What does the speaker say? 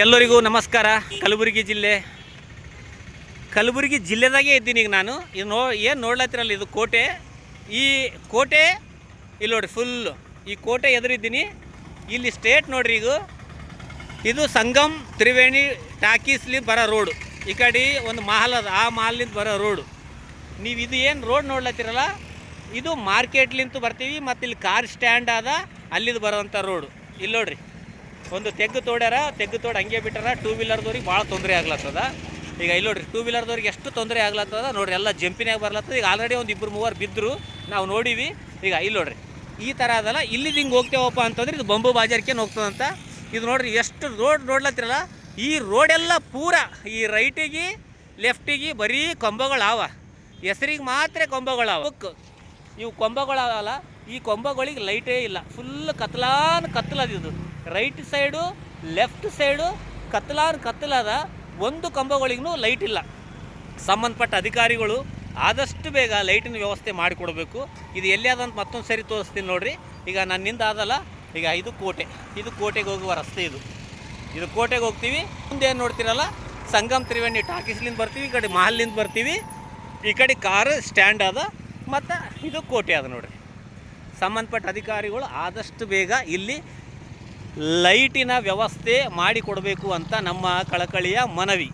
ಎಲ್ಲರಿಗೂ ನಮಸ್ಕಾರ. ಕಲಬುರಗಿ ಜಿಲ್ಲೆದಾಗೆ ಇದ್ದೀನಿ ಈಗ ನಾನು. ಇದು ಏನು ನೋಡ್ಲತ್ತಿರಲ್ಲ, ಇದು ಕೋಟೆ. ಈ ಕೋಟೆ ಇಲ್ಲಿ ನೋಡ್ರಿ, ಫುಲ್ಲು ಈ ಕೋಟೆ ಎದುರಿದ್ದೀನಿ. ಇಲ್ಲಿ ಸ್ಟೇಟ್ ನೋಡ್ರಿ, ಇದು ಸಂಗಮ್ ತ್ರಿವೇಣಿ ಟಾಕೀಸ್ಲಿಂದ ಬರೋ ರೋಡು. ಈ ಕಡೆ ಒಂದು ಮಹಲ್ ಅದ, ಆ ಮಹಲ್ನಿಂದ ಬರೋ ರೋಡು. ನೀವು ಇದು ಏನು ರೋಡ್ ನೋಡ್ಲತ್ತಿರಲ್ಲ, ಇದು ಮಾರ್ಕೆಟ್ಲಿಂತ ಬರ್ತೀವಿ. ಮತ್ತು ಇಲ್ಲಿ ಕಾರ್ ಸ್ಟ್ಯಾಂಡ್ ಅದ, ಅಲ್ಲಿಂದ ಬರೋವಂಥ ರೋಡು. ಇಲ್ಲಿ ನೋಡ್ರಿ, ಒಂದು ತೆಗ್ಗು ತೋಡು ಹಂಗೆ ಬಿಟ್ಟಾರ. ಟೂ ವೀಲರ್ದವ್ರಿಗೆ ಭಾಳ ತೊಂದರೆ ಆಗ್ಲತ್ತದ. ಈಗ ಇಲ್ಲಿ ನೋಡ್ರಿ, ಟೂ ವೀಲರ್ದವ್ರಿಗೆ ಎಷ್ಟು ತೊಂದರೆ ಆಗ್ಲತ್ತದ ನೋಡ್ರಿ. ಎಲ್ಲ ಜಂಪಿನಾಗ ಬರ್ಲತ್ತದ. ಈಗ ಆಲ್ರೆಡಿ ಒಂದು 2-3 ಬಿದ್ದರು, ನಾವು ನೋಡೀವಿ. ಈಗ ಇಲ್ಲಿ ನೋಡ್ರಿ, ಈ ಥರ ಅದಲ್ಲ. ಇಲ್ಲಿದ್ದು ಹಿಂಗೆ ಹೋಗ್ತೇವಪ್ಪ ಅಂತಂದ್ರೆ ಇದು ಬಂಬು ಬಾಜಾರ್ಕೇನು ಹೋಗ್ತದಂತ. ಇದು ನೋಡ್ರಿ, ಎಷ್ಟು ರೋಡ್ ನೋಡ್ಲತ್ತಿರಲ್ಲ. ಈ ರೋಡೆಲ್ಲ ಪೂರ ಈ ರೈಟಿಗೆ ಲೆಫ್ಟಿಗೆ ಬರೀ ಕೊಂಬಗಳಾವ. ಹೆಸರಿಗೆ ಮಾತ್ರ ಕೊಂಬಗಳಾವ. ಇವು ಕೊಂಬಗಳಾವಲ್ಲ, ಈ ಕೊಂಬಗಳಿಗೆ ಲೈಟೇ ಇಲ್ಲ. ಫುಲ್ ಕತ್ತಲದ ಇದು. ರೈಟ್ ಸೈಡು ಲೆಫ್ಟ್ ಸೈಡು ಕತ್ತಲದ. ಒಂದು ಕಂಬಗಳಿಗೂ ಲೈಟ್ ಇಲ್ಲ. ಸಂಬಂಧಪಟ್ಟ ಅಧಿಕಾರಿಗಳು ಆದಷ್ಟು ಬೇಗ ಲೈಟಿನ ವ್ಯವಸ್ಥೆ ಮಾಡಿಕೊಡ್ಬೇಕು. ಇದು ಎಲ್ಲಿ ಅದಂತ ಮತ್ತೊಂದು ಸರಿ ತೋರಿಸ್ತೀನಿ ನೋಡ್ರಿ. ಈಗ ನನ್ನಿಂದ ಆದಲ್ಲ, ಈಗ ಇದು ಕೋಟೆಗೆ ಹೋಗುವ ರಸ್ತೆ. ಇದು ಕೋಟೆಗೆ ಹೋಗ್ತೀವಿ. ಮುಂದೆ ಏನು ನೋಡ್ತೀರಲ್ಲ, ಸಂಗಮ್ ತ್ರಿವೇಣಿ ಟಾಕೀಸ್ಲಿಂದ ಬರ್ತೀವಿ. ಈ ಕಡೆ ಮಹಲ್ನಿಂದ ಬರ್ತೀವಿ. ಈ ಕಡೆ ಕಾರು ಸ್ಟ್ಯಾಂಡ್ ಅದ, ಮತ್ತು ಇದು ಕೋಟೆ ಅದ ನೋಡ್ರಿ. ಸಂಬಂಧಪಟ್ಟ ಅಧಿಕಾರಿಗಳು ಆದಷ್ಟು ಬೇಗ ಇಲ್ಲಿ ಲೈಟಿನ ವ್ಯವಸ್ಥೆ ಮಾಡಿಕೊಡಬೇಕು ಅಂತ ನಮ್ಮ ಕಳಕಳಿಯ ಮನವಿ.